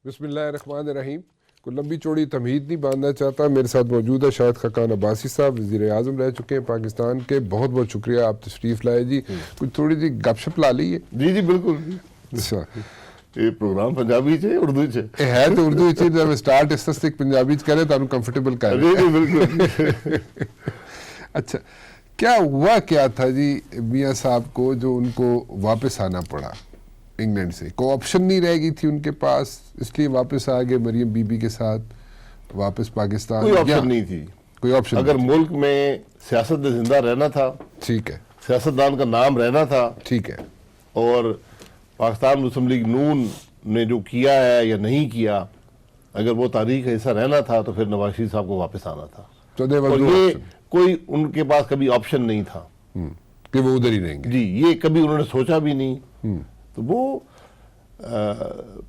بسم اللہ الرحمن الرحیم. کوئی لمبی چوڑی تمہید نہیں باندھنا چاہتا. میرے ساتھ موجود ہے شاہد خاقان عباسی صاحب, وزیر اعظم رہ چکے ہیں پاکستان کے. بہت بہت شکریہ آپ تشریف لائے جی. کچھ تھوڑی سی گپ شپ لا لیے. جی جی بالکل. اچھا یہ پروگرام پنجابی چ اردو چ ہے تو اردو چ جب سٹارٹ اس تک پنجابی چ کرے تو کمفرٹیبل کر جی جی بالکل. اچھا کیا ہوا کیا تھا جی میاں صاحب کو جو ان کو واپس آنا پڑا انگلینڈ سے؟ کوئی آپشن نہیں رہ گئی تھی ان کے پاس اس لیے واپس آ گئے مریم بی بی کے ساتھ واپس پاکستان؟ کوئی آپشن نہیں تھی. کوئی آپشن اگر ملک میں سیاست میں زندہ رہنا تھا, ٹھیک ہے, سیاستدان کا نام رہنا تھا, ٹھیک ہے, اور پاکستان مسلم لیگ نون نے جو کیا ہے یا نہیں کیا, اگر وہ تاریخ کا حصہ رہنا تھا تو پھر نواز شریف صاحب کو واپس آنا تھا. تو دے اور یہ کوئی ان کے پاس کبھی آپشن نہیں تھا کہ وہ ادھر ہی رہیں گے. جی, یہ کبھی انہوں نے سوچا بھی نہیں. تو وہ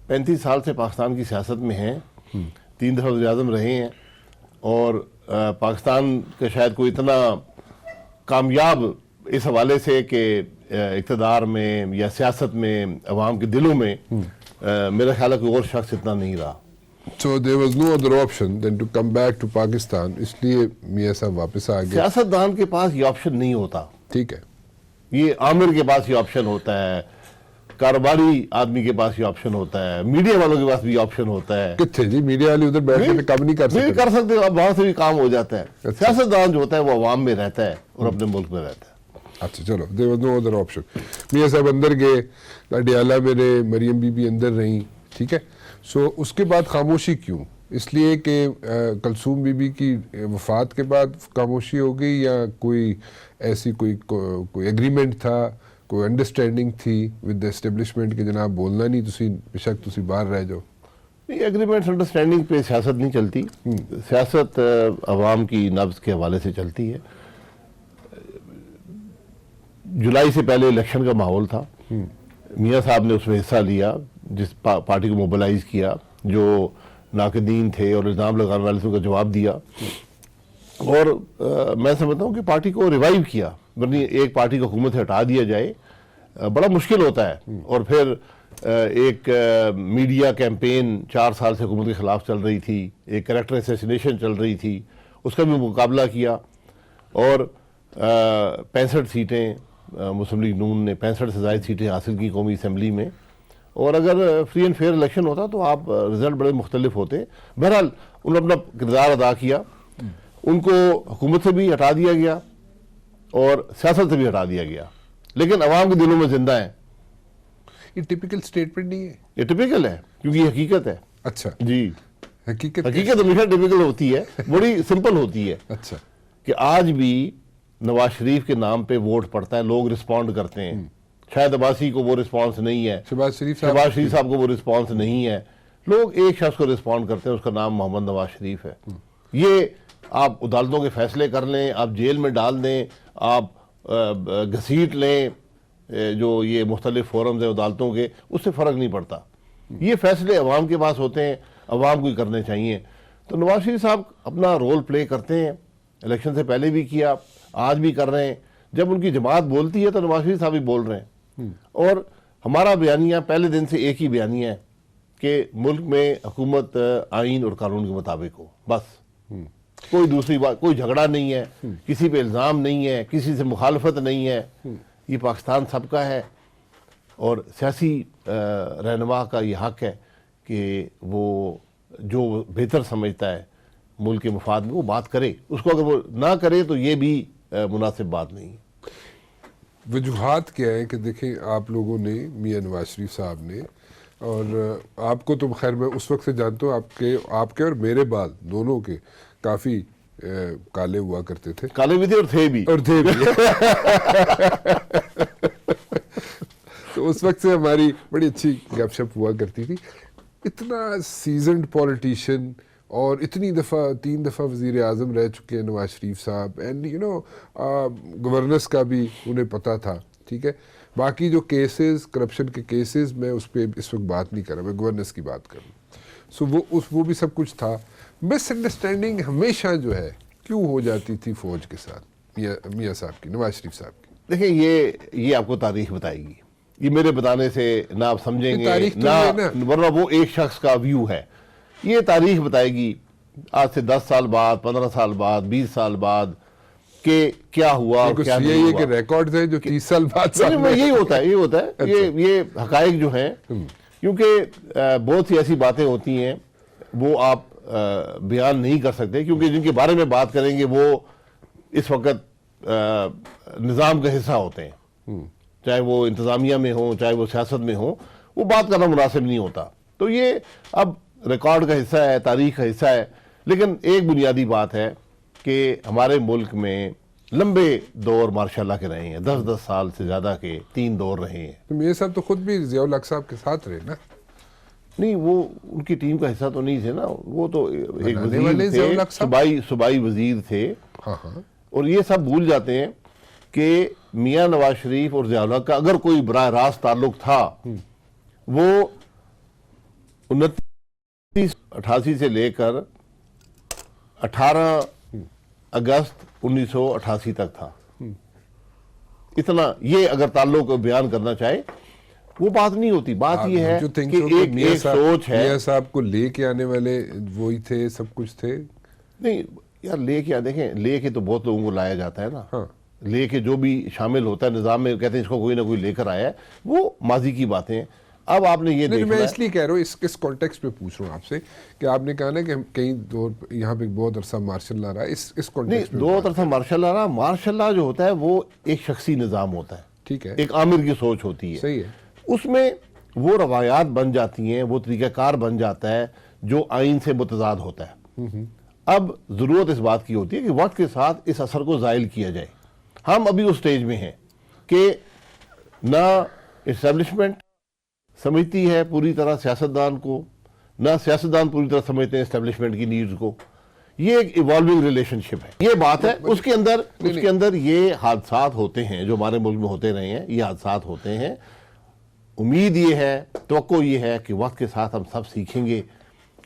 35 سال سے پاکستان کی سیاست میں ہیں, 3 دفعہ وزیر اعظم رہے ہیں, اور پاکستان کا شاید کوئی اتنا کامیاب اس حوالے سے کہ اقتدار میں یا سیاست میں عوام کے دلوں میں میرا خیال ہے کوئی اور شخص اتنا نہیں رہا. So there was no other option than to come back to Pakistan. اس لیے میاں صاحب واپس آ گئے. سیاستدان کے پاس یہ آپشن نہیں ہوتا. ٹھیک ہے, یہ عامر کے پاس یہ آپشن ہوتا ہے, کاروباری آدمی کے پاس یہ آپشن ہوتا ہے, میڈیا والوں کے پاس بھی آپشن ہوتا ہے. کتنے جی میڈیا والے ادھر بیٹھ کے کام نہیں کر نہیں سکتے؟ کر سکتے, اب وہاں سے بھی کام ہو جاتا ہے. سیاستدان جو ہوتا ہے وہ عوام میں رہتا ہے اور اپنے ملک میں رہتا ہے. اچھا چلو, there was no other option. میاں صاحب اندر گئے, لاڈیالہ میں رہے, مریم بی بی اندر رہیں, ٹھیک ہے. سو اس کے بعد خاموشی کیوں؟ اس لیے کہ کلثوم بی بی کی وفات کے بعد خاموشی ہو گئی, یا کوئی ایسی کوئی ایگریمنٹ تھا, کوئی انڈرسٹینڈنگ تھی ود دا اسٹیبلشمنٹ کہ جناب بولنا نہیں, تسی بشک تسی باہر رہ جاؤ؟ نہیں, ایگریمنٹ انڈرسٹینڈنگ پہ سیاست نہیں چلتی. سیاست عوام کی نبض کے حوالے سے چلتی ہے. جولائی سے پہلے الیکشن کا ماحول تھا. میاں صاحب نے اس میں حصہ لیا, جس پارٹی کو موبلائز کیا, جو ناقدین تھے اور الزام لگانے والے تھے کا جواب دیا, اور میں سمجھتا ہوں کہ پارٹی کو ریوائیو کیا. ورنہ ایک پارٹی کو حکومت سے ہٹا دیا جائے بڑا مشکل ہوتا ہے. اور پھر ایک میڈیا کیمپین 4 سال سے حکومت کے خلاف چل رہی تھی, ایک کریکٹر اسیسینیشن چل رہی تھی, اس کا بھی مقابلہ کیا, اور 65 سیٹیں مسلم لیگ نون نے 65 سے زائد سیٹیں حاصل کی قومی اسمبلی میں. اور اگر فری اینڈ فیئر الیکشن ہوتا تو آپ رزلٹ بڑے مختلف ہوتے. بہرحال انہوں نے اپنا کردار ادا کیا. ان کو حکومت سے بھی ہٹا دیا گیا اور سیاست سے بھی ہٹا دیا گیا, لیکن عوام کے دلوں میں زندہ ہیں. یہ ٹپیکل سٹیٹمنٹ نہیں ہے؟ یہ ٹپیکل ہے کیونکہ یہ حقیقت ہے. اچھا جی, حقیقت ہمیشہ ٹپیکل ہوتی ہے, بڑی سمپل ہوتی ہے. اچھا کہ آج بھی نواز شریف کے نام پہ ووٹ پڑتا ہے, لوگ رسپونڈ کرتے ہیں. شاید عباسی کو وہ رسپانس نہیں ہے, شہباز شریف صاحب کو وہ رسپانس نہیں ہے. لوگ ایک شخص کو رسپونڈ کرتے ہیں, اس کا نام محمد نواز شریف ہے. یہ آپ عدالتوں کے فیصلے کر لیں, آپ جیل میں ڈال دیں, آپ گھسیٹ لیں, جو یہ مختلف فورمز ہیں عدالتوں کے, اس سے فرق نہیں پڑتا. یہ فیصلے عوام کے پاس ہوتے ہیں, عوام کو ہی کرنے چاہیے. تو نواز شریف صاحب اپنا رول پلے کرتے ہیں, الیکشن سے پہلے بھی کیا, آج بھی کر رہے ہیں. جب ان کی جماعت بولتی ہے تو نواز شریف صاحب بھی بول رہے ہیں. اور ہمارا بیانیہ پہلے دن سے ایک ہی بیانیہ ہے کہ ملک میں حکومت آئین اور قانون کے مطابق ہو, بس. کوئی دوسری بات, کوئی جھگڑا نہیں ہے, کسی پہ الزام نہیں ہے, کسی سے مخالفت نہیں ہے. یہ پاکستان سب کا ہے, اور سیاسی رہنما کا یہ حق ہے کہ وہ جو بہتر سمجھتا ہے ملک کے مفاد میں وہ بات کرے. اس کو اگر وہ نہ کرے تو یہ بھی مناسب بات نہیں ہے. وجوہات کیا ہے کہ دیکھیں آپ لوگوں نے, میاں نواز شریف صاحب نے, اور آپ کو تو خیر میں اس وقت سے جانتا ہوں, آپ کے اور میرے بال دونوں کے کافی کالے ہوا کرتے تھے. کالے بھی تھے اور تھے بھی. تو اس وقت سے ہماری بڑی اچھی گپ شپ ہوا کرتی تھی. اتنا سیزنڈ پولیٹیشین اور اتنی دفعہ 3 دفعہ وزیر اعظم رہ چکے ہیں نواز شریف صاحب, اینڈ گورننس کا بھی انہیں پتہ تھا, ٹھیک ہے. باقی جو کیسز, کرپشن کے کیسز, میں اس پہ اس وقت بات نہیں کر رہا, میں گورننس کی بات کر رہا ہوں. سو وہ بھی سب کچھ تھا. مس انڈرسٹینڈنگ ہمیشہ جو ہے کیوں ہو جاتی تھی فوج کے ساتھ, میاں صاحب کی, نواز شریف صاحب کی؟ دیکھیں یہ آپ کو تاریخ بتائے گی. یہ میرے بتانے سے نہ آپ سمجھیں گے تاریخ تو نہ، ہے نا۔ ورنہ وہ ایک شخص کا ویو ہے. یہ تاریخ بتائے گی آج سے 10 سال بعد، 15 سال بعد، 20 سال بعد کہ کیا ہوا اور کیا نہیں یہ ہوا. کہ ریکارڈز ہیں جو 30 سال بعد سامنے یہی ہوتا ہے، یہی ہوتا ہے. یہ حقائق جو ہیں، کیونکہ بہت سی ایسی باتیں ہوتی ہیں وہ آپ بیان نہیں کر سکتے، کیونکہ جن کے بارے میں بات کریں گے وہ اس وقت نظام کا حصہ ہوتے ہیں، چاہے وہ انتظامیہ میں ہوں، چاہے وہ سیاست میں ہوں، وہ بات کرنا مناسب نہیں ہوتا. تو یہ اب ریکارڈ کا حصہ ہے، تاریخ کا حصہ ہے. لیکن ایک بنیادی بات ہے کہ ہمارے ملک میں لمبے دور ماشاء اللہ کے رہے ہیں، 10 سال سے زیادہ کے 3 دور رہے ہیں. تو میاں صاحب تو خود بھی ضیاء الحق صاحب کے ساتھ رہے نا. نہیں، وہ ان کی ٹیم کا حصہ تو نہیں تھے نا، وہ تو ایک بنانے والے وزیر ضیاء تھے، الحق صاحب؟ صوبائی وزیر تھے. ہاں ہاں. اور یہ سب بھول جاتے ہیں کہ میاں نواز شریف اور ضیاء الحق کا اگر کوئی براہ راست تعلق تھا، وہ 1988 سے لے کر 18 اگست 1988 تک تھا. اتنا یہ اگر تعلق بیان کرنا چاہے وہ بات نہیں ہوتی. بات یہ ہے کہ ایک سوچ ہے. میاں صاحب کو لے کے آنے والے وہی تھے، سب کچھ تھے. نہیں یار، لے کے دیکھیں، لے کے تو بہت لوگوں کو لایا جاتا ہے نا. ہاں. لے کے جو بھی شامل ہوتا ہے نظام میں، کہتے ہیں اس کو کوئی نہ کوئی لے کر آیا ہے، وہ ماضی کی باتیں ہیں. اب آپ نے یہ نہیں، دیکھنا میں ہے، اس لیے کہہ رہا ہوں، اس کانٹیکسٹ پہ پوچھ رہا ہوں آپ سے کہ آپ نے کہا نا کہ کئی دور یہاں پہ بہت عرصہ مارشل لا رہا ہے. اس کانٹیکسٹ نہیں، دو طرف مارشل لا رہا. مارشل لا جو ہوتا ہے وہ ایک شخصی نظام ہوتا ہے، ٹھیک ہے، ایک عامر کی سوچ ہوتی ہے. صحیح ہے. اس میں وہ روایات بن جاتی ہیں، وہ طریقہ کار بن جاتا ہے جو آئین سے متضاد ہوتا ہے. اب ضرورت اس بات کی ہوتی ہے کہ وقت کے ساتھ اس اثر کو زائل کیا جائے. ہم ابھی اس سٹیج میں ہیں کہ نہ اسٹیبلشمنٹ سمجھتی ہے پوری طرح سیاستدان کو، نہ سیاستدان پوری طرح سمجھتے ہیں اسٹیبلشمنٹ کی نیڈز کو. یہ ایک ایوالونگ ریلیشن شپ ہے. یہ بات ہے، اس کے اندر یہ حادثات ہوتے ہیں جو ہمارے ملک میں ہوتے رہے ہیں. یہ حادثات ہوتے ہیں. امید یہ ہے، توقع یہ ہے کہ وقت کے ساتھ ہم سب سیکھیں گے،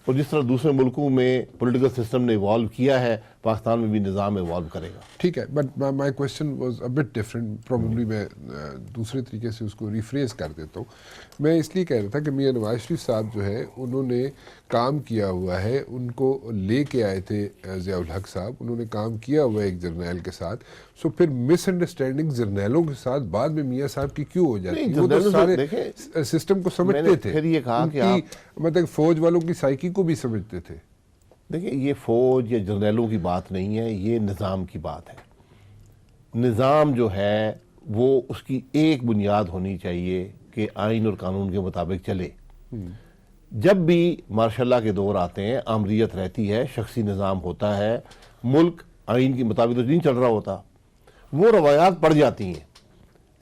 اور جس طرح دوسرے ملکوں میں پولیٹیکل سسٹم نے ایوالو کیا ہے، پاکستان میں بھی نظام ایوالو کرے گا. ٹھیک ہے. But my question was a but different. Probably میں دوسرے طریقے سے اس کو ریفریز کر دیتا ہوں. میں اس لیے کہہ رہا تھا کہ میاں نواز شریف صاحب جو ہے انہوں نے کام کیا ہوا ہے، ان کو لے کے آئے تھے ضیاء الحق صاحب، انہوں نے کام کیا ہوا ہے ایک جرنیل کے ساتھ. سو پھر مس انڈرسٹینڈنگ جرنیلوں کے ساتھ بعد میں میاں صاحب کی کیوں ہو جاتی ہے؟ وہ تو سارے سسٹم کو سمجھتے تھے، پھر یہ کہا کہ مطلب فوج والوں کی سائیکی کو بھی سمجھتے تھے. دیکھیں، یہ فوج یا جرنیلوں کی بات نہیں ہے، یہ نظام کی بات ہے. نظام جو ہے وہ اس کی ایک بنیاد ہونی چاہیے کہ آئین اور قانون کے مطابق چلے. جب بھی ماشاء اللہ کے دور آتے ہیں، آمریت رہتی ہے، شخصی نظام ہوتا ہے، ملک آئین کے مطابق تو نہیں چل رہا ہوتا، وہ روایات پڑ جاتی ہیں،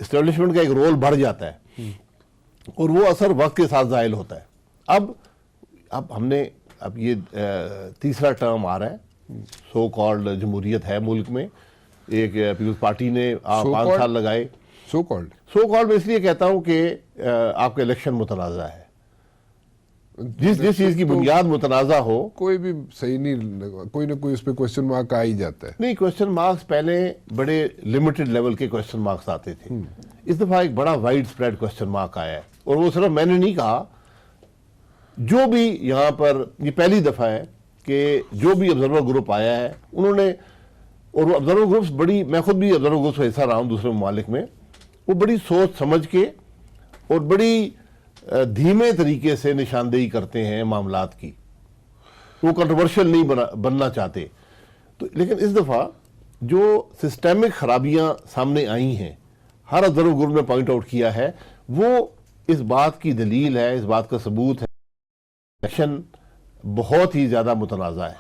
اسٹیبلشمنٹ کا ایک رول بڑھ جاتا ہے، اور وہ اثر وقت کے ساتھ زائل ہوتا ہے. اب ہم نے یہ تیسرا ٹرم آ رہا ہے، سو کالڈ جمہوریت ہے ملک میں. ایک پیپلز پارٹی نے 5 سال لگائے. سو کالڈ میں اس لیے کہتا ہوں کہ آپ کا الیکشن متنازع ہے. جس چیز کی بنیاد متنازع ہو، کوئی بھی صحیح نہیں، کوئی نہ کوئی اس پہ کوشچن مارک آ ہی جاتا ہے. نہیں، کوشچن مارکس پہلے بڑے لمیٹڈ لیول کے کوشچن مارکس آتے تھے. اس دفعہ ایک بڑا وائڈ سپریڈ کوشچن مارک آیا ہے، اور وہ صرف میں نے نہیں کہا، جو بھی یہاں پر یہ پہلی دفعہ ہے کہ جو بھی آبزرور گروپ آیا ہے انہوں نے، اور وہ آبزرور گروپس بڑی، میں خود بھی آبزرور گروپس کا حصہ رہا ہوں دوسرے ممالک میں، وہ بڑی سوچ سمجھ کے اور بڑی دھیمے طریقے سے نشاندہی کرتے ہیں معاملات کی. وہ کنٹروورشل نہیں بننا چاہتے. تو لیکن اس دفعہ جو سسٹمک خرابیاں سامنے آئی ہیں، ہر آبزرور گروپ نے پوائنٹ آؤٹ کیا ہے، وہ اس بات کی دلیل ہے، اس بات کا ثبوت ہے، الیکشن بہت ہی زیادہ متنازع ہے.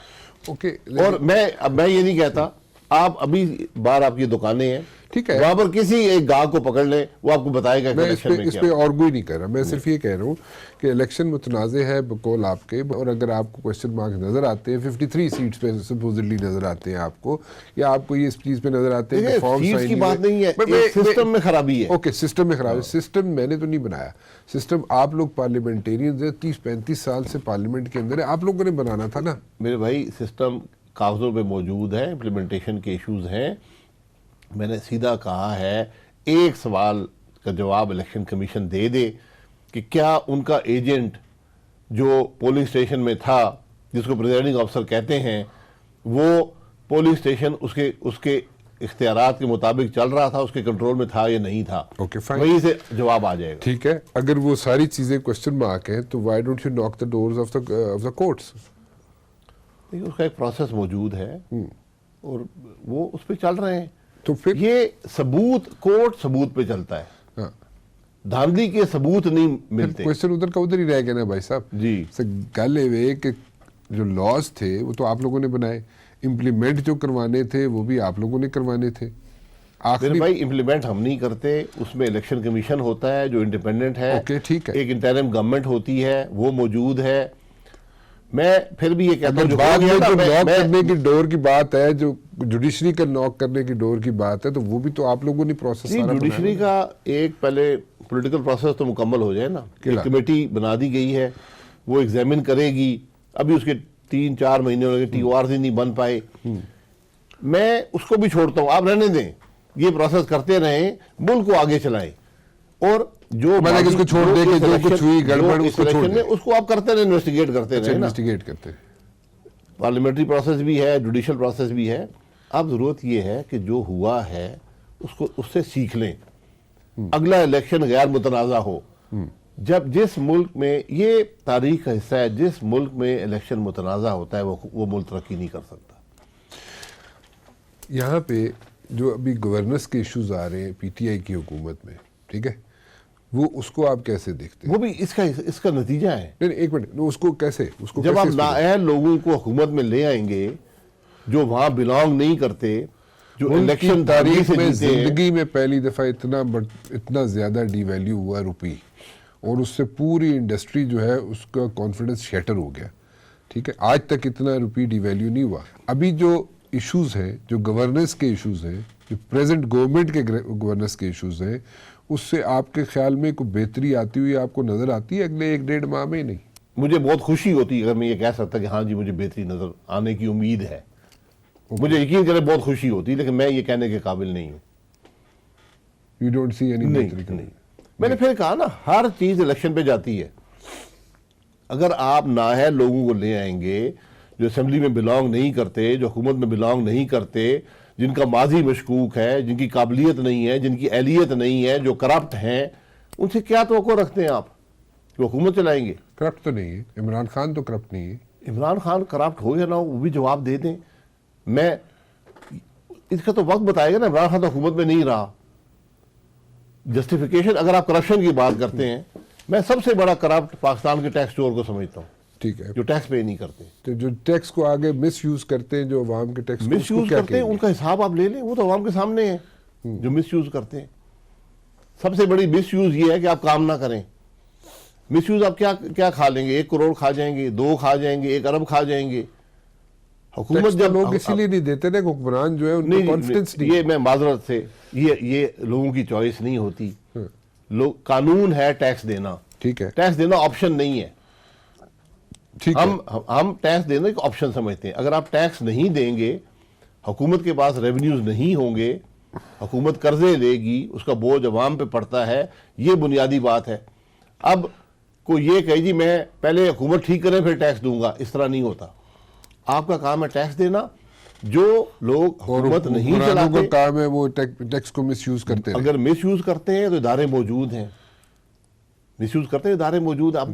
اوکے. اور میں یہ نہیں کہتا، آپ ابھی باہر آپ کی دکانیں ہیں، ٹھیک ہے، وہاں پر کسی ایک گاہک کو پکڑ لیں، وہ آپ کو بتائے گا کہ الیکشن میں اس پہ آرگو ہی نہیں کر رہا. میں صرف یہ کہہ رہا ہوں کہ الیکشن متنازع ہے بقول آپ کے، اور اگر آپ کو کوشچن مارک نظر آتے ہیں 53 سیٹس پہ سپوزڈلی نظر آتے ہیں آپ کو، یا آپ کو یہ اس چیز پہ نظر آتے ہیں کہ فارم سیٹس کی بات نہیں ہے، سسٹم میں خرابی ہے. اوکے، سسٹم میں خرابی. سسٹم میں نے تو نہیں بنایا. سسٹم آپ لوگ پارلیمنٹیرینز ہیں، 30-35 سال سے پارلیمنٹ کے اندر ہے، آپ لوگوں نے بنانا تھا نا. میرے بھائی، سسٹم کاغذوں پہ موجود ہے، امپلیمنٹیشن کے ایشوز ہیں. میں نے سیدھا کہا ہے، ایک سوال کا جواب الیکشن کمیشن دے دے کہ کیا ان کا ایجنٹ جو پولنگ اسٹیشن میں تھا، جس کو پریزائڈنگ آفیسر کہتے ہیں، وہ پولنگ اسٹیشن اس کے اختیارات کے مطابق چل رہا تھا، اس کے کنٹرول میں تھا یا نہیں تھا. اوکے فائن، وہیں سے جواب آ جائے گا. ٹھیک ہے. اگر وہ ساری چیزیں کوشچن مارک ہیں تو وائی ڈونٹ یو ناک دا ڈورز آف دا کورٹس؟ اس کا ایک پروسیس موجود ہے اور وہ اس پہ چل رہے ہیں. تو پھر یہ کورٹ ثبوت پہ چلتا ہے، ہاں، دھاندلی کے ثبوت نہیں ملتے. کوشچن ادھر کا ادھر ہی رہ گیا نا بھائی صاحب. جی گل یہ کہ جو لاز تھے وہ تو آپ لوگوں نے بنائے، امپلیمنٹ جو کروانے تھے وہ بھی آپ لوگوں نے کروانے تھے. میرے آخری بھائی امپلیمنٹ ہم نہیں کرتے، اس میں الیکشن کمیشن ہوتا ہے جو انڈیپینڈنٹ ہے. اوکے ٹھیک ہے. ایک انٹرم گورنمنٹ ہوتی ہے، وہ موجود ہے. میں پھر بھی یہ کہتا ہوں جو بعد ہو میں گیا جو نا، ناک میں کرنے کی ڈور کی بات ہے، جو جوڈیشری کا ناک کرنے کی ڈور کی بات ہے، تو وہ بھی تو آپ لوگوں نے پروسیس جی جوڈیشری کا ایک پہلے پولیٹیکل پروسیس تو مکمل ہو جائے نا. ایک کمیٹی بنا دی گئی ہے، وہ ایگزامن کرے گی. ابھی اس کے 3-4 مہینے ہو گئے، ٹی او آر نہیں بن پائے. میں اس کو بھی چھوڑتا ہوں، آپ رہنے دیں، یہ پروسیس کرتے رہیں، ملک کو آگے چلائیں. اور جو اس کو چھوڑ دے کہ جو کچھ ہوئی گڑبڑ اس کو چھوڑ دیں، اس کو آپ کرتے رہیں، انویسٹیگیٹ کرتے رہیں نا. انویسٹیگیٹ کرتے ہیں. پارلیمنٹری پروسیس بھی ہے، جوڈیشل پروسیس بھی ہے. اب ضرورت یہ ہے کہ جو ہوا ہے اس سے سیکھ لیں. اگلا الیکشن غیر متنازع ہو. جس ملک میں یہ تاریخ کا حصہ ہے، جس ملک میں الیکشن متنازع ہوتا ہے وہ ملک ترقی نہیں کر سکتا. یہاں پہ جو ابھی گورننس کے ایشوز آ رہے ہیں پی ٹی آئی کی حکومت میں، ٹھیک ہے، وہ اس کو آپ کیسے دیکھتے ہیں؟ وہ بھی اس کا نتیجہ ہے. نہیں ایک منٹ، اس کو کیسے جب آپ نااہل لوگوں کو حکومت میں لے آئیں گے جو وہاں بلانگ نہیں کرتے، جو الیکشن تاریخ میں زندگی میں پہلی دفعہ اتنا زیادہ ڈی ویلیو ہوا روپی، اور اس سے پوری انڈسٹری جو ہے اس کا کانفیڈنس شیٹر ہو گیا. ٹھیک ہے، آج تک اتنا روپی ڈی ویلیو نہیں ہوا. ابھی جو ایشوز ہیں، جو گورننس کے ایشوز ہیں، جو پریزنٹ گورنمنٹ کے گورننس کے ایشوز ہیں، اس سے آپ کے خیال میں کوئی بہتری آتی ہوئی آپ کو نظر آتی ہے اگلے 1-1.5 ماہ میں؟ نہیں. مجھے بہت خوشی ہوتی ہے اگر میں یہ کہہ سکتا کہ ہاں جی مجھے بہتری نظر آنے کی امید ہے. مجھے یقین کرے بہت خوشی ہوتی ہے، لیکن میں یہ کہنے کے قابل نہیں ہوں. یو ڈونٹ سی اینی بہتری؟ نہیں. میں نے پھر کہا نا، ہر چیز الیکشن پہ جاتی ہے. اگر آپ نااہل لوگوں کو لے آئیں گے جو اسمبلی میں بلانگ نہیں کرتے، جو حکومت میں بلانگ نہیں کرتے، جن کا ماضی مشکوک ہے، جن کی قابلیت نہیں ہے، جن کی اہلیت نہیں ہے، جو کرپٹ ہیں، ان سے کیا توقع رکھتے ہیں آپ کہ حکومت چلائیں گے؟ کرپٹ تو نہیں ہے، عمران خان تو کرپٹ نہیں ہے. عمران خان کرپٹ ہو یا نہ ہو، وہ بھی جواب دے دیں. میں اس کا تو وقت بتائے گا نا. عمران خان تو حکومت میں نہیں رہا. جسٹیفیکیشن اگر آپ کرپشن کی بات کرتے ہیں، میں سب سے بڑا کرپٹ پاکستان کے ٹیکس چور کو سمجھتا ہوں، ٹھیک ہے، جو ٹیکس پے نہیں کرتے. تو جو ٹیکس کو آگے مس یوز کرتے ہیں، جو عوام کے ٹیکس مس یوز کرتے ہیں، ان کا حساب آپ لے لیں. وہ تو عوام کے سامنے ہے جو مس یوز کرتے ہیں. سب سے بڑی مس یوز یہ ہے کہ آپ کام نہ کریں. مس یوز آپ کیا کھا لیں گے؟ 1 کروڑ کھا جائیں گے، 2 کھا جائیں گے، 1 ارب کھا جائیں گے. حکومت جب لوگ اسی لیے نہیں دیتے نا، حکمران جو ہے ان کو کانفیڈنس نہیں. یہ میں معذرت سے یہ لوگوں کی چوائس نہیں ہوتی. قانون ہے ٹیکس دینا، ٹھیک ہے، ٹیکس دینا آپشن نہیں ہے. ٹھیک ہے، ہم ٹیکس دینا ایک آپشن سمجھتے ہیں. اگر آپ ٹیکس نہیں دیں گے، حکومت کے پاس ریونیوز نہیں ہوں گے، حکومت قرضے لے گی، اس کا بوجھ عوام پہ پڑتا ہے. یہ بنیادی بات ہے. اب کوئی یہ کہے جی میں پہلے حکومت ٹھیک کریں پھر ٹیکس دوں گا، اس طرح نہیں ہوتا. آپ کا کام ہے ٹیکس دینا. جو لوگ حکومت نہیں چلاتے، کا کام ہے وہ ٹیکس کو مس یوز کرتے ہیں. اگر مس یوز کرتے ہیں تو ادارے موجود ہیں. مس یوز کرتے ہیں ادارے موجود. آپ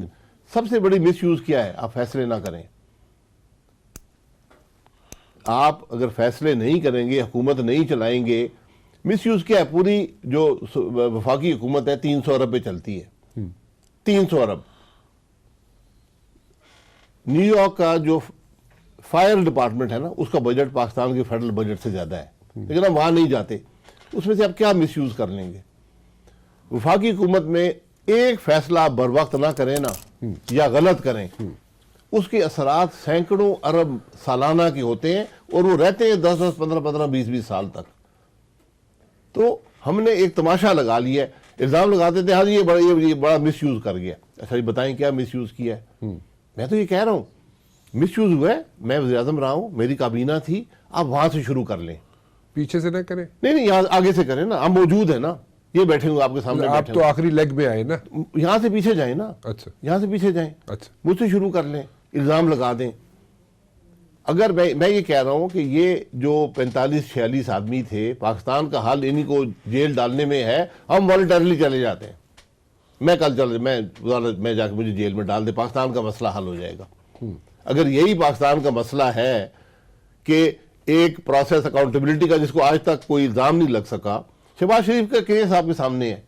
سب سے بڑی مس یوز کیا ہے؟ آپ فیصلے نہ کریں. آپ اگر فیصلے نہیں کریں گے، حکومت نہیں چلائیں گے. مس یوز کیا ہے؟ پوری جو وفاقی حکومت ہے 300 ارب پہ چلتی ہے. 300 ارب. نیو یارک کا جو فائر ڈپارٹمنٹ ہے نا، اس کا بجٹ پاکستان کے فیڈرل بجٹ سے زیادہ ہے، لیکن ہم وہاں نہیں جاتے. اس میں سے آپ کیا مس یوز کر لیں گے؟ وفاقی حکومت میں ایک فیصلہ آپ بر وقت نہ کریں نا، یا غلط کریں، اس کے اثرات سینکڑوں ارب سالانہ کے ہوتے ہیں، اور وہ رہتے ہیں 10-10, 15-15, 20-20 سال تک. تو ہم نے ایک تماشا لگا لیا ہے. الزام لگاتے تھے ہاں یہ بڑا مس یوز کر گیا. اچھا جی بتائیں کیا مس یوز کیا ہے؟ میں تو یہ کہہ رہا ہوں مس یوز ہوا ہے. میں وزیر اعظم رہا ہوں، میری کابینہ تھی. آپ وہاں سے شروع کر لیں، پیچھے سے نہ کریں. نہیں یہاں آگے سے کریں نا. ہم موجود ہیں نا. یہ بیٹھے ہوں آپ کے سامنے، آپ تو آخری لیگ میں آئے نا. یہاں سے پیچھے جائیں نا، اچھا یہاں سے پیچھے جائیں، اچھا مجھ سے شروع کر لیں، الزام لگا دیں. اگر میں یہ کہہ رہا ہوں کہ یہ جو 45-46 آدمی تھے، پاکستان کا حال انہی کو جیل ڈالنے میں ہے، ہم والیٹرلی چلے جاتے ہیں، میں جا کے مجھے جیل میں ڈال دے، پاکستان کا مسئلہ حل ہو جائے گا. اگر یہی پاکستان کا مسئلہ ہے کہ ایک پروسیس اکاؤنٹیبلٹی کا جس کو آج تک کوئی الزام نہیں لگ سکا، شہباز شریف کا کیس آپ کے سامنے ہے.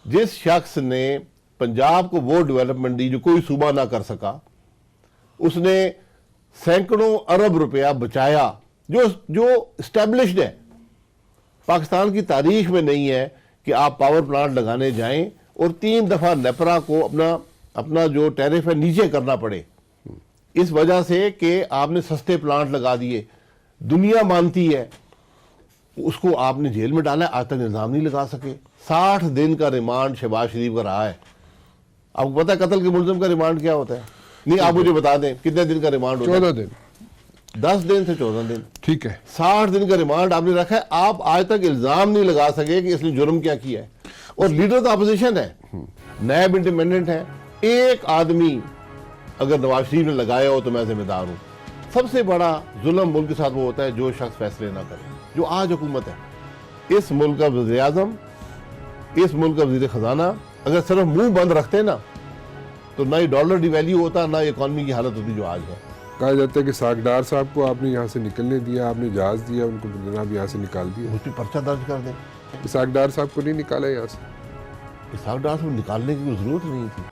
جس شخص نے پنجاب کو وہ ڈیولپمنٹ دی جو کوئی صوبہ نہ کر سکا، اس نے سینکڑوں ارب روپیہ بچایا جو اسٹیبلشڈ ہے. پاکستان کی تاریخ میں نہیں ہے کہ آپ پاور پلانٹ لگانے جائیں اور 3 دفعہ نیپرا کو اپنا جو ٹیرف ہے نیچے کرنا پڑے، اس وجہ سے کہ آپ نے سستے پلانٹ لگا دیے. دنیا مانتی ہے، اس کو آپ نے جیل میں ڈالا ہے، آج تک الزام نہیں لگا سکے. 60 دن کا ریمانڈ شہباز شریف کا رہا ہے. آپ کو پتہ ہے قتل کے ملزم کا ریمانڈ کیا ہوتا ہے؟ نہیں، آپ مجھے بتا دیں کتنے دن کا ریمانڈ ہوتا ہے؟ 14 دن. 10 دن سے 14 دن. ٹھیک ہے. 60 دن کا ریمانڈ آپ نے رکھا ہے. آپ آج تک الزام نہیں لگا سکے کہ اس نے جرم کیا ہے. اور لیڈر تو اپوزیشن ہے، نیب انڈیپینڈنٹ ہے. ایک آدمی اگر نواز شریف نے لگایا ہو تو میں ذمہ دار ہوں. سب سے بڑا ظلم ملک کے ساتھ وہ ہوتا ہے جو شخص فیصلے نہ کرے. جو آج حکومت ہے، اس ملک کا وزیر اعظم، اس ملک کا وزیر خزانہ اگر صرف منہ بند رکھتے نا تو نہ ہی ڈالر ڈی ویلیو ہوتا، نہ اکانومی کی حالت ہوتی جو آج ہے. کہا جاتا ہے کہ ساکھڈار صاحب کو آپ نے یہاں سے نکلنے دیا، آپ نے جہاز دیا، ان کو جناب یہاں سے نکال دیا. اس پہ پرچہ درج کر دیں. ساکھڈار صاحب کو نہیں نکالا یہاں سے؟ اسحاق ڈار سے نکالنے کی کوئی ضرورت نہیں تھی.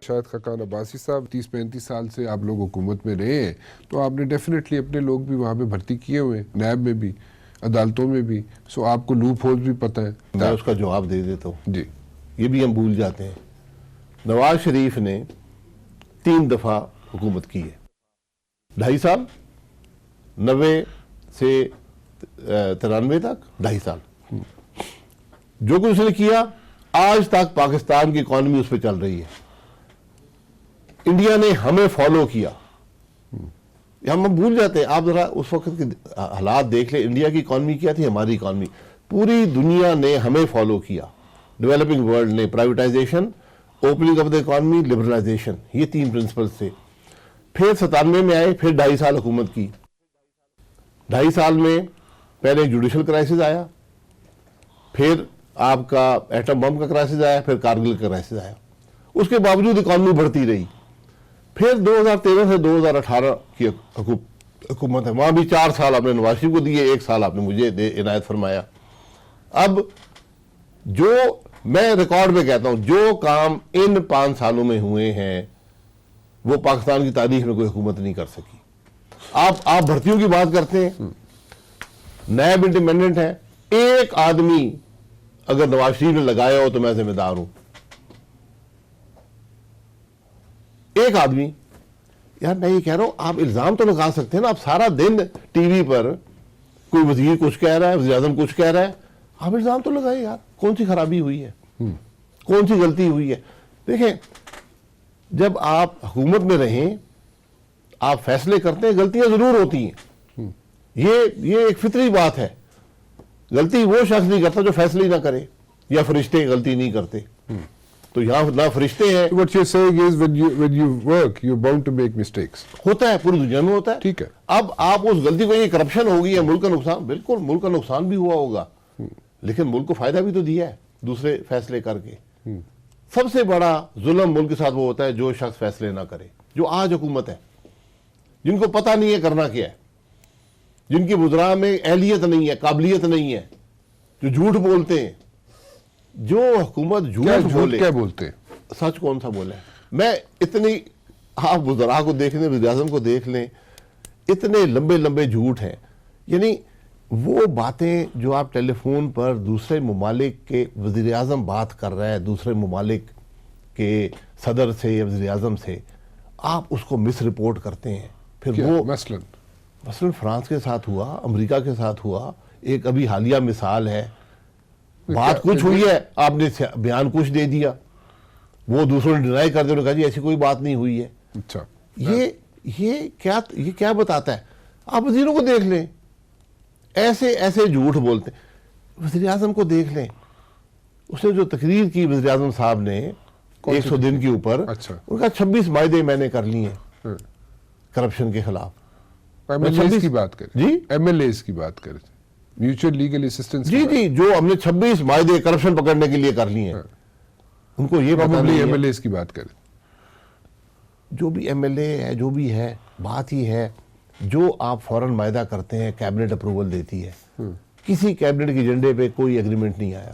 شاید خاقان عباسی صاحب 30-35 سال سے آپ لوگ حکومت میں رہے ہیں، تو آپ نے ڈیفینیٹلی اپنے لوگ بھی وہاں پہ بھرتی کیے ہوئے ہیں، نیب میں بھی، عدالتوں میں بھی. سو آپ کو لوپ ہولز بھی پتہ ہے. میں اس کا جواب دے دیتا ہوں. جی. یہ بھی ہم بھول جاتے ہیں. نواز شریف نے 3 دفعہ حکومت کی ہے، 2.5 سال، 90 سے 93 تک 2.5 سال. جو کچھ اس نے کیا، آج تک پاکستان کی اکانومی اس پہ چل رہی ہے. انڈیا نے ہمیں فالو کیا. ہم بھول جاتے ہیں. آپ ذرا اس وقت کے حالات دیکھ لیں. انڈیا کی اکانومی کیا تھی؟ ہماری اکانومی. پوری دنیا نے ہمیں فالو کیا. ڈیولپنگ ورلڈ نے privatisation, opening of the economy, liberalisation, یہ 3 پرنسپلز تھے. پھر 97 میں آئے، پھر 2.5 سال حکومت کی. 2.5 سال میں پہلے جوڈیشل کرائسس آیا، پھر آپ کا ایٹم بم کا کرائسس آیا، پھر کارگل کا کرائسس آیا. اس کے باوجود اکانومی بڑھتی رہی. پھر 2013 سے 2018 کی حکومت ہے، وہاں بھی 4 سال آپ نے نواز شریف کو دیے، 1 سال آپ نے مجھے عنایت فرمایا. اب جو میں ریکارڈ میں کہتا ہوں، جو کام ان 5 سالوں میں ہوئے ہیں وہ پاکستان کی تاریخ میں کوئی حکومت نہیں کر سکی. آپ بھرتیوں کی بات کرتے ہیں، نیب انڈیپینڈنٹ ہے. ایک آدمی اگر نواز شریف نے لگایا ہو تو میں ذمہ دار ہوں. ایک آدمی. یار میں یہ کہہ رہا ہوں، آپ الزام تو لگا سکتے ہیں نا. آپ سارا دن ٹی وی پر کوئی وزیر کچھ کہہ رہا ہے، وزیر اعظم کچھ کہہ رہا ہے، آپ الزام تو لگائیں یار. کون سی خرابی ہوئی ہے؟ کون سی غلطی ہوئی ہے؟ دیکھیں، جب آپ حکومت میں رہیں، آپ فیصلے کرتے ہیں، غلطیاں ضرور ہوتی ہیں. یہ ایک فطری بات ہے. غلطی وہ شخص نہیں کرتا جو فیصلے نہ کرے، یا فرشتے غلطی نہیں کرتے. تو یہاں نہ فرشتے ہیں. What you're saying is when you work, you're bound to make mistakes. ہوتا ہے، پوری دنیا میں ہوتا ہے. ٹھیک ہے. اب آپ اس غلطی کو، یہ کرپشن ہوگی ہے، ملک کا نقصان، بالکل ملک کا نقصان بھی ہوا ہوگا، لیکن ملک کو فائدہ بھی تو دیا ہے دوسرے فیصلے کر کے. سب سے بڑا ظلم ملک کے ساتھ وہ ہوتا ہے جو شخص فیصلے نہ کرے. جو آج حکومت ہے، جن کو پتہ نہیں ہے کرنا کیا ہے، جن کی وزراء میں اہلیت نہیں ہے، قابلیت نہیں ہے، جو جھوٹ بولتے ہیں. جو حکومت جھوٹ بولے، کیا بولتے ہیں؟ سچ کون سا بولے؟ میں اتنی، آپ وزراء کو دیکھ لیں، وزیر اعظم کو دیکھ لیں، اتنے لمبے لمبے جھوٹ ہیں. یعنی وہ باتیں جو آپ ٹیلی فون پر دوسرے ممالک کے وزیر اعظم بات کر رہا ہے، دوسرے ممالک کے صدر سے یا وزیر اعظم سے، آپ اس کو مس رپورٹ کرتے ہیں. پھر وہ مثلا فرانس کے ساتھ ہوا، امریکہ کے ساتھ ہوا. ایک ابھی حالیہ مثال ہے، بات کچھ ہوئی ہے، آپ نے بیان کچھ دے دیا، وہ دوسروں نے ڈینائی کر دیا، انہوں نے کہا جی ایسی کوئی بات نہیں ہوئی ہے. اچھا، یہ کیا بتاتا ہے؟ آپ وزیروں کو دیکھ لیں، ایسے ایسے جھوٹ بولتے ہیں. وزیر اعظم کو دیکھ لیں, اس نے جو تقریر کی وزیر اعظم صاحب نے 100 دن کے اوپر, اچھا, ان کا 26 معاہدے میں نے کر لیے ہیں کرپشن کے خلاف. ایم ایل اے کی بات کریں, جی ایم ایل اے کی بات کریں, میوچل لیگل اسسٹنس, جی جی, جو ہم نے 26 معاہدے کرپشن پکڑنے کے لیے کر لیے ہیں. ان کو یہ پتہ نہیں ایم ہے, ایل اے کی بات کریں, جو بھی ایم ایل اے ہے, جو بھی ہے, بات ہی ہے جو آپ فوراً معاہدہ کرتے ہیں کیبنٹ اپروول دیتی ہے. کسی کیبنٹ کے ایجنڈے پہ کوئی ایگریمنٹ نہیں آیا.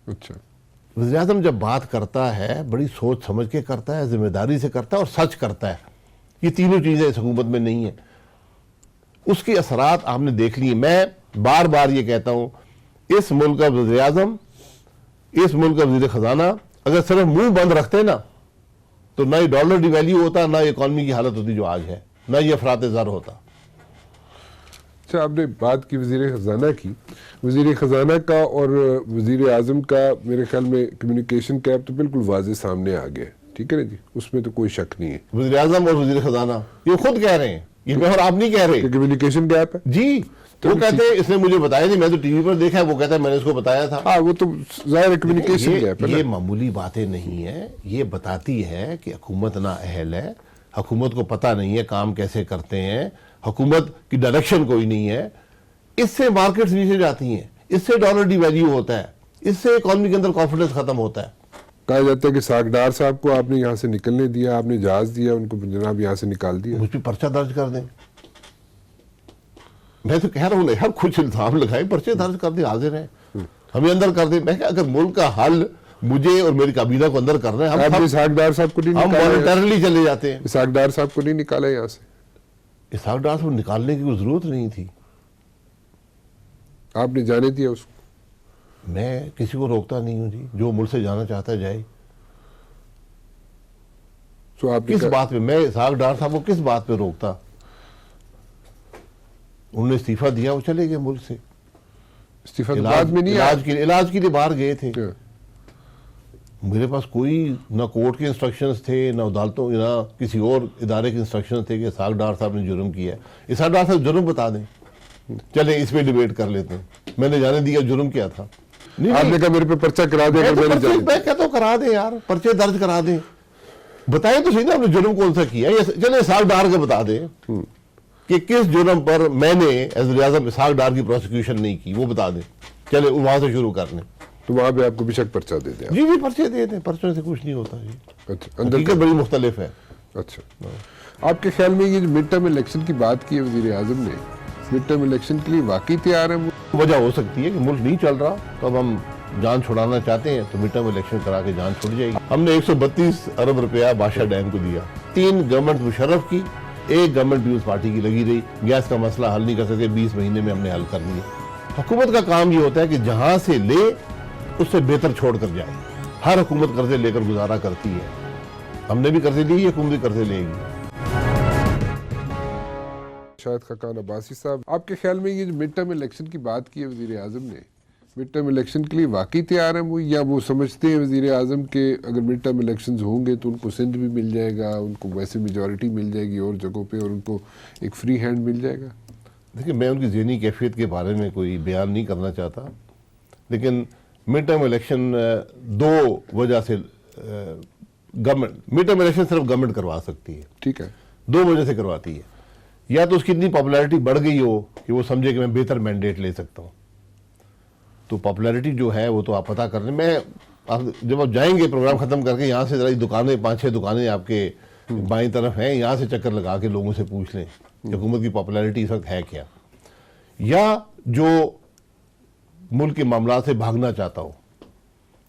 اچھا, وزیر اعظم جب بات کرتا ہے بڑی سوچ سمجھ کے کرتا ہے, ذمہ داری سے کرتا ہے اور سچ کرتا ہے. یہ تینوں چیزیں اس حکومت میں نہیں ہیں. اس کے اثرات آپ نے دیکھ لیے. میں بار بار یہ کہتا ہوں, اس ملک کا وزیر اعظم, اس ملک کا وزیر خزانہ اگر صرف منہ بند رکھتے نا تو نہ یہ ڈالر ڈی ویلیو ہوتا, نہ یہ اکانومی کی حالت ہوتی جو آج ہے, نہ یہ افراط زر ہوتا. اچھا, آپ نے بات کی وزیر خزانہ کی. وزیر خزانہ کا اور وزیر اعظم کا میرے خیال میں کمیونیکیشن گیپ تو بالکل واضح سامنے آ گیا, ٹھیک ہے نا جی, اس میں تو کوئی شک نہیں ہے. وزیر اعظم اور وزیر خزانہ یہ خود کہہ رہے ہیں, یہ میں اور آپ نہیں کہہ رہے. کہ کمیونیکیشن گیپ ہے, جی, وہ کہتے ہیں اس نے مجھے بتایا نہیں, میں تو ٹی وی پر دیکھا ہے, وہ کہتا ہے میں نے اس کو بتایا تھا. ہاں, وہ تو ظاہر کمیونیکیشن گیپ ہے. یہ معمولی باتیں نہیں ہیں, یہ بتاتی ہے کہ حکومت نا اہل ہے, حکومت کو پتہ نہیں ہے کام کیسے کرتے ہیں, حکومت کی ڈائریکشن کوئی نہیں ہے. اس سے مارکیٹس نیچے جاتی ہیں, اس سے ڈالر ڈی ویلیو ہوتا ہے, اس سے اکانومی کے اندر کانفیڈنس ختم ہوتا ہے. کہا جاتا ہے کہ ساگڈار صاحب کو آپ نے یہاں سے نکلنے دیا, آپ نے جہاز دیا, ان کو جناب یہاں سے نکال دیا. مجھ پہ پرچہ درج کر دیں. میں تو کہہ رہا ہوں یار کچھ الزام لگائیں, پرچے درج کر دیں, حاضر ہیں, ہمیں اندر کر دیں. میں کہ اگر ملک کا حل مجھے اور میری کابینہ کو اندر کرنا ہے, آپ نے ساگڈار صاحب کو نہیں ہم نکالا, والنٹرلی چلے جاتے ہیں. ساگڈار صاحب کو نہیں نکالا یہاں سے. اسحاق ڈار صاحب نکالنے کی کوئی ضرورت نہیں تھی, آپ نے جانے دیا اس کو. میں کسی کو روکتا نہیں ہوں جی, جو ملک سے جانا چاہتا ہے جائے. تو آپ کس بات پہ میں اسحاق ڈار صاحب کو کس بات پہ روکتا؟ انہوں نے استعفیٰ دیا, وہ چلے گئے ملک سے. استعفیٰ بعد میں نہیں, علاج کے لیے باہر گئے تھے. میرے پاس کوئی نہ کورٹ کے انسٹرکشنز تھے, نہ عدالتوں, نہ کسی اور ادارے کے انسٹرکشنز تھے کہ اسحاق ڈار صاحب نے جرم کیا ہے. اسحاق ڈار صاحب جرم بتا دیں, چلیں اس پہ ڈیبیٹ کر لیتے ہیں. میں نے جانے دیا جرم کیا تھا. آپ نے کہا میرے پہ پرچہ کرا دیں, میں کہتا ہوں کرا دیں یار, پرچے درج کرا دیں, بتائیں تو صحیح نا آپ نے جرم کون سا کیا. چلیں اسحاق ڈار کے بتا دیں کہ کس جرم پر میں نے ایز وزیر اعظم اسحاق ڈار کی پروسیکیوشن نہیں کی, وہ بتا دیں. چلے وہاں سے شروع کر لیں. تو وہاں پہ آپ کو بے شک پرچہ دے دیں. جی جی, پرچے دے دیں, پرچوں سے کچھ نہیں ہوتا جی. اچھا, حقیقت بڑی مختلف ہے. اچھا, آپ کے خیال میں یہ جو مڈ ٹرم الیکشن کی بات کی ہے وزیر اعظم نے, مڈ ٹرم الیکشن کے لیے واقعی تیار ہیں؟ وجہ ہو سکتی ہے کہ ملک نہیں چل رہا, تو اب ہم جان چھڑانا چاہتے ہیں تو مڈ ٹرم الیکشن کرا کے جان چھوڑ جائے گی. ہم نے 132 ارب روپیہ بادشاہ ڈیم کو دیا. 3 گورنمنٹ مشرف کی, 1 گورنمنٹ پیپلز پارٹی کی لگی رہی. گیس کا مسئلہ حل نہیں کر سکتے, 20 مہینے میں ہم نے حل کر لیا. حکومت کا کام یہ ہوتا ہے کہ جہاں سے لے اس سے بہتر چھوڑ کر جائے. ہر حکومت قرضے لے کر گزارا کرتی ہے, ہم نے بھی قرضے لیے, یہ حکومت بھی قرضے لے گی. شاہد خاقان عباسی صاحب, آپ کے خیال میں یہ جو مڈ ٹرم الیکشن کی بات کی ہے وزیر اعظم نے, مڈ ٹرم الیکشن کے لیے واقعی تیار ہیں وہ, یا وہ سمجھتے ہیں وزیر اعظم کہ اگر مڈ ٹرم الیکشنز ہوں گے تو ان کو سندھ بھی مل جائے گا, ان کو ویسے میجورٹی مل جائے گی اور جگہوں پہ, اور ان کو ایک فری ہینڈ مل جائے گا؟ دیکھیں, میں ان کی ذہنی کیفیت کے بارے میں کوئی بیان نہیں کرنا چاہتا, لیکن مڈ ٹرم الیکشن 2 وجہ سے گورنمنٹ مڈ ٹرم الیکشن صرف گورنمنٹ کروا سکتی ہے. ٹھیک ہے, 2 وجہ سے کرواتی ہے. یا تو اس کی اتنی پاپولیرٹی بڑھ گئی ہو کہ وہ سمجھے کہ میں بہتر مینڈیٹ لے سکتا ہوں. تو پاپولیرٹی جو ہے وہ تو آپ پتہ کر لیں. میں جب آپ جائیں گے پروگرام ختم کر کے, یہاں سے ذرا دکانیں 5-6 دکانیں آپ کے بائیں طرف ہیں, یہاں سے چکر لگا کے لوگوں سے پوچھ لیں کہ حکومت کی پاپولیرٹی اس وقت ہے کیا. یا جو ملک کے معاملات سے بھاگنا چاہتا ہو,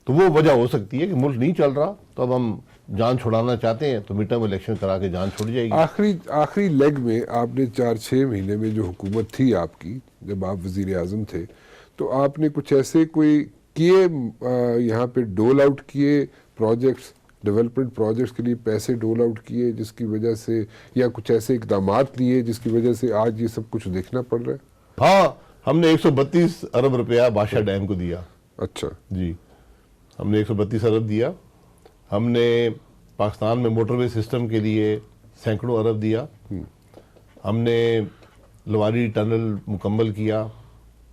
تو وہ وجہ ہو سکتی ہے کہ ملک نہیں چل رہا, تو اب ہم جان چھڑانا چاہتے ہیں تو مڈ ٹرم الیکشن کرا کے جان چھوڑ جائے گی. آخری لیگ میں آپ نے 4-6 مہینے میں جو حکومت تھی آپ کی, جب آپ وزیر اعظم تھے, تو آپ نے کچھ ایسے کوئی کیے یہاں پہ ڈول آؤٹ کیے پروجیکٹس, ڈیولپمنٹ پروجیکٹس کے لیے پیسے ڈول آؤٹ کیے جس کی وجہ سے, یا کچھ ایسے اقدامات لیے جس کی وجہ سے آج یہ سب کچھ دیکھنا پڑ رہا ہے؟ ہاں, ہم نے 132 ارب روپیہ بادشاہ ڈیم کو دیا. اچھا جی, ہم نے 132 ارب دیا. ہم نے پاکستان میں موٹر وے سسٹم کے لیے سینکڑوں ارب دیا. ہم نے لواری ٹنل مکمل کیا.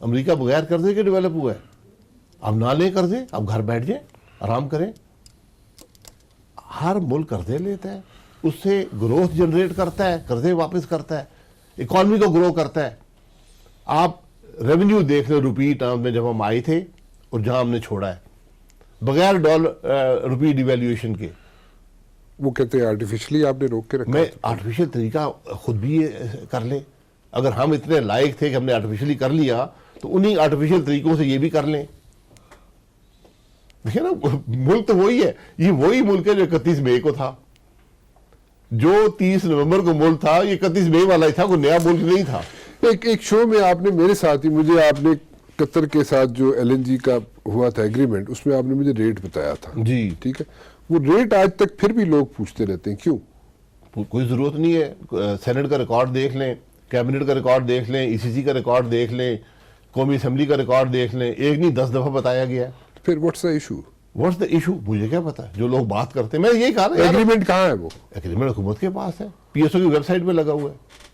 امریکہ بغیر قرضے کے ڈیولپ ہوا ہے. اب نہ لیں قرضے, اب گھر بیٹھ جائیں, آرام کریں. ہر ملک قرضے لیتا ہے, اس سے گروتھ جنریٹ کرتا ہے, قرضے واپس کرتا ہے, اکانومی کو گرو کرتا ہے. آپ ریونیو دیکھ لیں روپی ٹرم میں جب ہم آئے تھے اور جہاں ہم نے چھوڑا ہے, بغیر روپی ڈیویلیویشن کے. وہ کہتے ہیں آرٹیفیشلی آپ نے روک کے رکھا. میں آرٹیفیشل طریقہ خود بھی کر لیں. اگر ہم اتنے لائق تھے کہ ہم نے آرٹیفیشلی کر لیا تو انہی آرٹیفیشل طریقوں سے یہ بھی کر لیں. دیکھیں نا, ملک تو وہی ہے, یہ وہی ملک ہے جو 31 مئی کو تھا, جو 30 نومبر کو ملک تھا یہ 31 مئی والا ہی تھا, کوئی نیا ملک نہیں تھا. ایک شو میں آپ نے میرے ساتھ ہی مجھے آپ نے قطر کے ساتھ جو ایل این جی کا ہوا تھا ایگریمنٹ, اس میں آپ نے مجھے ریٹ بتایا تھا. جی ٹھیک ہے, وہ ریٹ آج تک پھر بھی لوگ پوچھتے رہتے ہیں, کیوں؟ کوئی ضرورت نہیں ہے. سینٹ کا ریکارڈ دیکھ لیں, کیبنٹ کا ریکارڈ دیکھ لیں, ای سی سی کا ریکارڈ دیکھ لیں, قومی اسمبلی کا ریکارڈ دیکھ لیں, ایک نہیں 10 دفعہ بتایا گیا ہے. پھر what's the issue? What's the issue مجھے کیا پتا, جو لوگ بات کرتے ہیں. میں یہی کہا نا, ایگریمنٹ کہاں ہے؟ وہ ایگریمنٹ حکومت کے پاس ہے, پی ایس او کی ویب سائٹ پہ لگا ہوا ہے.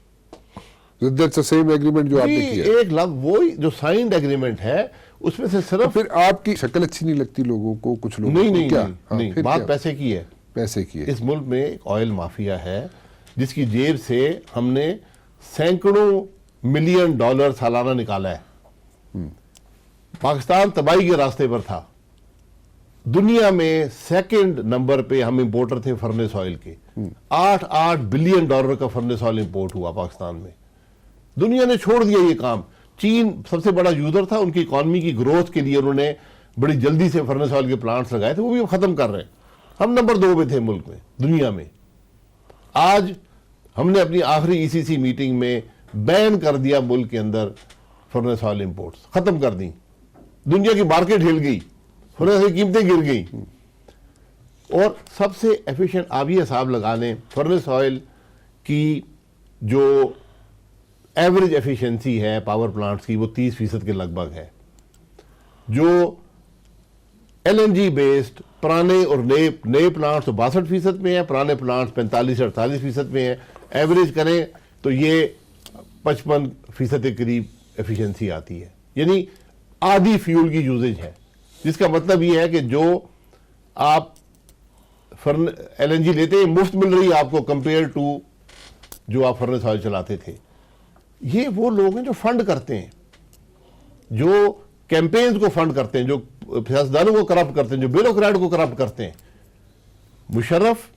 That's the same agreement جو آپ نے کیا. ایک لفظ وہی جو سائنڈ ایگریمنٹ ہے, اس میں سے صرف پھر آپ کی شکل اچھی نہیں لگتی لوگوں کو, کچھ لوگوں کو, کیا؟ نہیں, بات پیسے کی ہے. پیسے کی ہے. اس ملک میں ایک آئل مافیا ہے جس کی جیب سے ہم نے سینکڑوں ملین ڈالر سالانہ نکالا ہے. پاکستان تباہی کے راستے پر تھا. دنیا میں سیکنڈ نمبر پہ ہم امپورٹر تھے فرنس آئل کے. 8 بلین ڈالر کا فرنس آئل امپورٹ ہوا پاکستان میں. دنیا نے چھوڑ دیا یہ کام. چین سب سے بڑا یوزر تھا, ان کی اکانومی کی گروتھ کے لیے انہوں نے بڑی جلدی سے فرنس آئل کے پلانٹس لگائے تھے, وہ بھی ختم کر رہے ہیں. ہم نمبر 2 پہ تھے ملک میں, دنیا میں. آج ہم نے اپنی آخری ای سی سی میٹنگ میں بین کر دیا ملک کے اندر فرنس آئل امپورٹس, ختم کر دیں. دنیا کی مارکیٹ ہل گئی, فرنس آئل کی قیمتیں گر گئی. اور سب سے ایفیشینٹ آپ یہ حساب لگا لیں, فرنس آئل کی جو ایوریج ایفیشنسی ہے پاور پلانٹس کی, وہ 30% کے لگ بھگ ہے. جو ایل این جی بیسڈ پرانے اور نئے پلانٹس تو 62% میں ہیں, پرانے پلانٹس 45 سے 48% میں ہیں. ایوریج کریں تو یہ 55% کے قریب ایفیشنسی آتی ہے. یعنی آدھی فیول کی یوزیج ہے, جس کا مطلب یہ ہے کہ جو آپ ایل این جی لیتے ہیں مفت مل رہی ہے آپ کو کمپیئر ٹو جو آپ فرنس آئل چلاتے تھے. یہ وہ لوگ ہیں جو فنڈ کرتے ہیں, جو کیمپینز کو فنڈ کرتے ہیں, جو سیاستدانوں کو کرپٹ کرتے ہیں, جو بیوروکریٹ کو کرپٹ کرتے ہیں. مشرف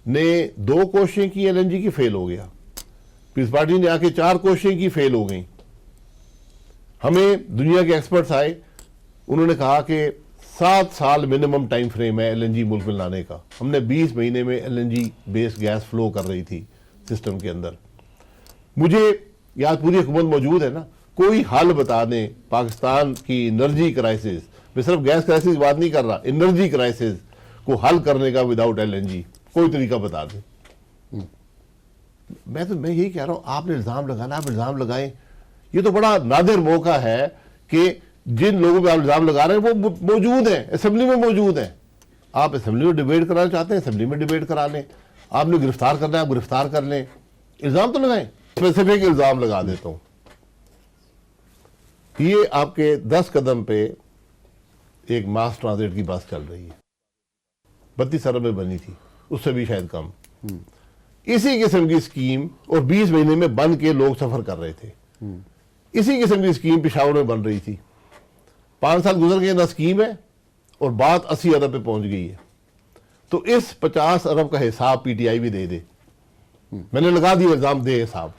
نے 2 کوششیں کی ایل این جی کی, فیل ہو گیا. پیپلز پارٹی نے آ کے 4 کوششیں کی, فیل ہو گئیں. ہمیں دنیا کے ایکسپرٹس آئے, انہوں نے کہا کہ 7 سال منیمم ٹائم فریم ہے ایل این جی ملک میں لانے کا. ہم نے 20 مہینے میں ایل این جی بیس گیس فلو کر رہی تھی سسٹم کے اندر. مجھے یاد, پوری حکومت موجود ہے نا, کوئی حل بتا دیں پاکستان کی انرجی کرائسس, میں صرف گیس کرائسس کی بات نہیں کر رہا, انرجی کرائسس کو حل کرنے کا وداؤٹ ایل این جی, کوئی طریقہ بتا دیں. میں یہی کہہ رہا ہوں, آپ نے الزام لگانا, آپ الزام لگائیں. یہ تو بڑا نادر موقع ہے کہ جن لوگوں پہ آپ الزام لگا رہے ہیں وہ موجود ہیں, اسمبلی میں موجود ہیں. آپ اسمبلی میں ڈیبیٹ کرانا چاہتے ہیں, اسمبلی میں ڈیبیٹ کرا لیں. آپ نے گرفتار کرنا ہے, آپ گرفتار کر لیں. الزام تو لگائیں. اسپیسیفک الزام لگا دیتا ہوں. یہ آپ کے 10 قدم پہ ایک ماس ٹرانزٹ کی بس چل رہی ہے, 32 ارب میں بنی تھی, اس سے بھی شاید کم. اسی قسم کی اسکیم اور 20 مہینے میں بن کے لوگ سفر کر رہے تھے. اسی قسم کی اسکیم پشاور میں بن رہی تھی. 5 سال گزر گئے, نہ اسکیم ہے اور بات 80 ارب پہ پہنچ گئی ہے. تو اس 50 ارب کا حساب پی ٹی آئی بھی دے دے. میں نے لگا دیا الزام, دے حساب.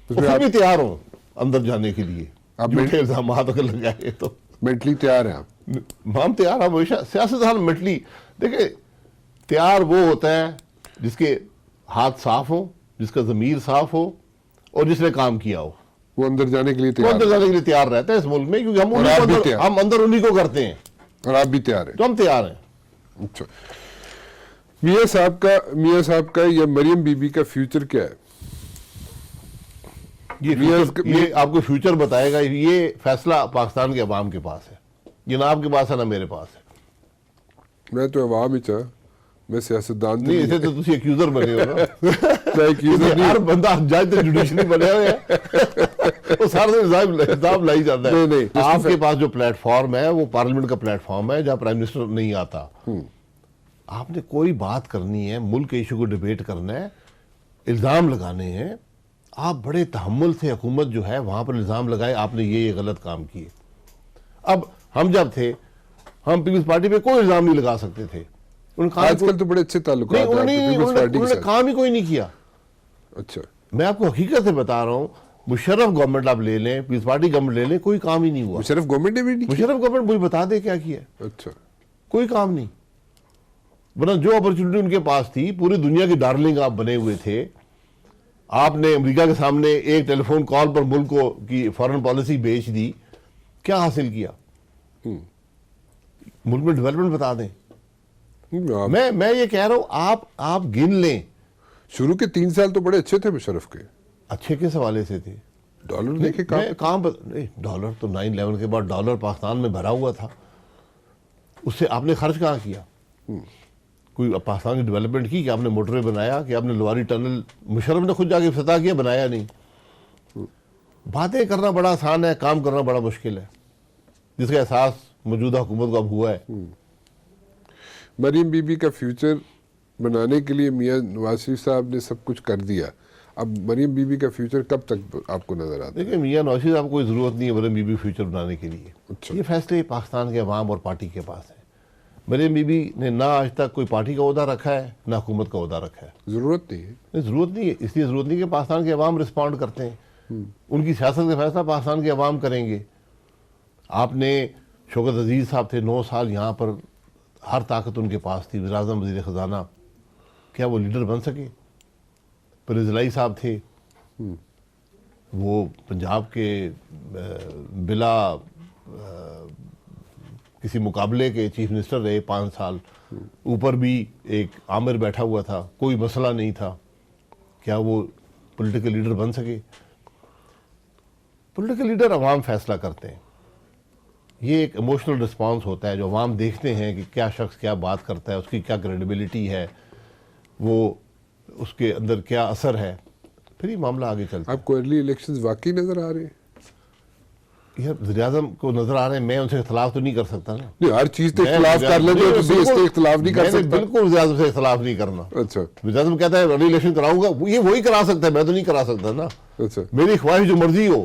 پھر بھی تیار ہوں اندر جانے کے لیے. آپ جھوٹے الزامات اگر لگائے تو مینٹلی تیار ہیں آپ؟ ہم تیار ہیں ہمیشہ. سیاست حال مینٹلی دیکھیں, تیار وہ ہوتا ہے جس کے ہاتھ صاف ہوں, جس کا ضمیر صاف ہو اور جس نے کام کیا ہو. وہ اندر جانے کے لیے وہ اندر جانے کے لیے تیار رہتا ہے اس ملک میں, کیونکہ ہم اندر انہی کو کرتے ہیں. اور آپ بھی تیار ہیں؟ تو ہم تیار ہیں. اچھا, میاں صاحب کا یا مریم بی بی کا فیوچر کیا ہے؟ یہ آپ کو فیوچر بتائے گا, یہ فیصلہ پاکستان کے عوام کے پاس ہے. یہ نہ آپ کے پاس ہے نہ میرے پاس ہے. میں تو عوام ہی چاہ, میں سیاستدان نہیں, اسے تو تسی ایکیوزر بنے ہو نا. ہر بندہ جج تو جوڈیشری بنے ہوئے ہیں، وہ سارے حساب لائی جاتا ہے. آپ کے پاس جو پلیٹ فارم ہے وہ پارلیمنٹ کا پلیٹ فارم ہے جہاں پرائم منسٹر نہیں آتا. آپ نے کوئی بات کرنی ہے، ملک کے ایشو کو ڈیبیٹ کرنا ہے، الزام لگانے ہیں، آپ بڑے تحمل سے حکومت جو ہے وہاں پر الزام لگائے آپ نے یہ غلط کام کیے. اب ہم جب تھے ہم پیپلز پارٹی پہ کوئی الزام نہیں لگا سکتے تھے. آج کل تو بڑے اچھے تعلقات ہیں انہوں نے کام ہی کوئی نہیں کیا. اچھا میں آپ کو حقیقت سے بتا رہا ہوں، مشرف گورنمنٹ آپ لے لیں، پیپلز پارٹی گورنمنٹ لے لیں، کوئی کام ہی نہیں ہوا. مشرف گورنمنٹ نے بھی نہیں مشرف گورنمنٹ مجھے بتا دے کیا کیا ہے. اچھا کوئی کام نہیں. ورنہ جو اپرچونٹی ان کے پاس تھی، پوری دنیا کی ڈارلنگ آپ بنے ہوئے تھے. آپ نے امریکہ کے سامنے ایک ٹیلی فون کال پر ملک کو کی فارن پالیسی بیچ دی. کیا حاصل کیا؟ ملک میں ڈیولپمنٹ بتا دیں. میں یہ کہہ رہا ہوں آپ گن لیں. شروع کے 3 سال تو بڑے اچھے تھے مشرف کے. اچھے کس حوالے سے تھے؟ ڈالر دیکھے ڈالر تو 9/11 کے بعد ڈالر پاکستان میں بھرا ہوا تھا. اس سے آپ نے خرچ کہاں کیا؟ کوئی پاکستان کی ڈیولپمنٹ کی کہ آپ نے موٹر بنایا، کہ آپ نے لواری ٹنل مشرف نے خود جا کے افتتاح کیا؟ بنایا نہیں. باتیں کرنا بڑا آسان ہے، کام کرنا بڑا مشکل ہے، جس کا احساس موجودہ حکومت کو اب ہوا ہے. مریم بی بی کا فیوچر بنانے کے لیے میاں نواز شریف صاحب نے سب کچھ کر دیا. اب مریم بی بی کا فیوچر کب تک آپ کو نظر آتا ہے؟ دیکھیں میاں نواز شریف صاحب کو کوئی ضرورت نہیں ہے مریم بی بی فیوچر بنانے کے لیے. یہ فیصلے پاکستان کے عوام اور پارٹی کے پاس ہیں. مریم بی بی نے نہ آج تک کوئی پارٹی کا عہدہ رکھا ہے نہ حکومت کا عہدہ رکھا ہے. ضرورت نہیں ہے. ضرورت نہیں ہے، اس لیے ضرورت نہیں کہ پاکستان کے عوام رسپونڈ کرتے ہیں. ان کی سیاست کا فیصلہ پاکستان کے عوام کریں گے. آپ نے شوکت عزیز صاحب تھے 9 سال یہاں پر، ہر طاقت ان کے پاس تھی، وزیر اعظم وزیر خزانہ. کیا وہ لیڈر بن سکے؟ پرویز الہی صاحب تھے، وہ پنجاب کے بلا کسی مقابلے کے چیف منسٹر رہے 5 سال. اوپر بھی ایک عامر بیٹھا ہوا تھا، کوئی مسئلہ نہیں تھا. کیا وہ پولیٹیکل لیڈر بن سکے؟ پولیٹیکل لیڈر عوام فیصلہ کرتے ہیں. یہ ایک ایموشنل رسپانس ہوتا ہے جو عوام دیکھتے ہیں کہ کیا شخص کیا بات کرتا ہے، اس کی کیا کریڈیبلٹی ہے، وہ اس کے اندر کیا اثر ہے، پھر یہ معاملہ آگے چلتا ہے. آپ کو ارلی الیکشنز واقعی نظر آ رہے ہیں؟ یہ وزیر اعظم کو نظر آ رہے ہیں، میں ان سے اختلاف تو نہیں کر سکتا نا. نہیں، ہر چیز تو اختلاف کر لیں گے، اس سے اختلاف نہیں کر سکتا. بالکل وزیر اعظم سے اختلاف نہیں کرنا. اچھا وزیر اعظم کہتا ہے ارلی الیکشن کراؤں گا، یہ وہی کرا سکتا ہے، میں تو نہیں کرا سکتا نا. اچھا میری خواہش جو مرضی ہو،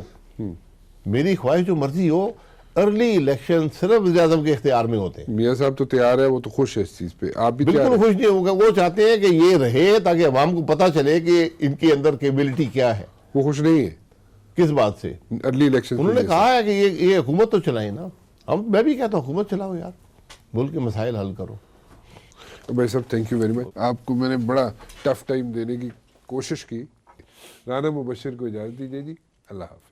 میری خواہش جو مرضی ہو، ارلی الیکشن صرف وزیر اعظم کے اختیار میں ہوتے ہیں. میاں صاحب تو تیار ہے، وہ تو خوش ہے اس چیز پہ. آپ بھی بالکل خوش نہیں ہوگا. وہ چاہتے ہیں کہ یہ رہے تاکہ عوام کو پتہ چلے کہ ان کے اندر کیپیبلٹی کیا ہے. وہ خوش نہیں ہے کس بات سے؟ Early election. انہوں نے کہا ہے کہ یہ حکومت تو چلائیں نا. میں بھی کہتا ہوں حکومت چلاؤ یار، ملک کے مسائل حل کرو. بھائی صاحب تھینک یو ویری مچ. آپ کو میں نے بڑا ٹف ٹائم دینے کی کوشش کی. رانا مبشر کو اجازت دیجیے جی. اللہ حافظ.